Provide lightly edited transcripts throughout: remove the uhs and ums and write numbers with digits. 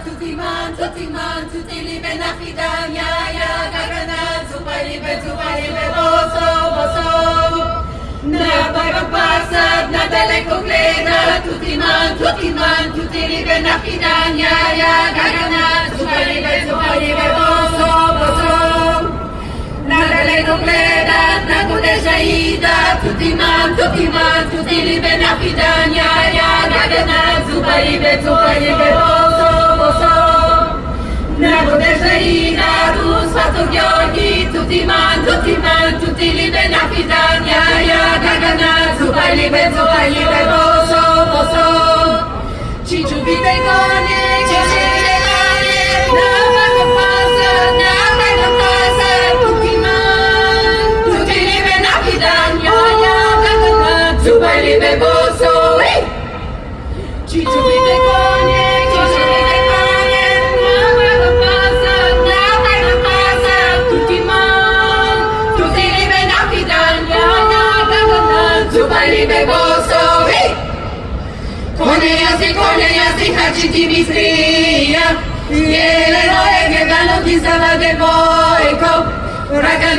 tutti man, tutti libe na fidania, ya gagana, zupa libe, boso, boso. Na baga pasad, na daleko gleda, tutti man, tutti libe na fidania, ya gagana, zupa libe, boso, boso. Na daleko gleda, na gudeja ida, tutti man, tutti libe na fidania, ya gagana, zupa libe, boso, boso. Na gudeja ida, dus fato giochi, tutti man, tutti libe na fidania, ya gagana, zupa libe, boso, boso. Cicu vide gone, na baga pasa, tutti man, tutti libe na fidania, ya gagana, zupa libe, boso. Cicu vide gone, na baga pasa, tutti man, tutti libe na fidania, ya gagana, zupa libe, boso. Kone jazi hačiti bistrija, jeleno je gledano gizava devojko, vraka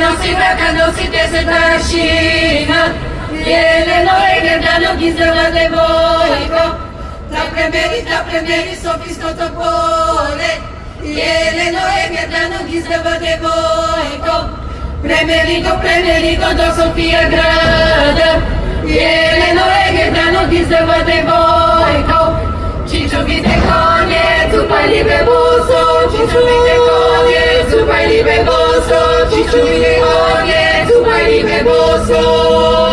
nosi desetaršina, jeleno je gledano gizava devojko, ta premeri Sofijsko topole, jeleno je gledano gizava devojko, premeri do Sofija grada, jeleno je gledano gizava devojko, Cicu vide konje, zupa libe boso, Cicu vide konje, zupa libe boso, Cicu vide konje, zupa libe boso.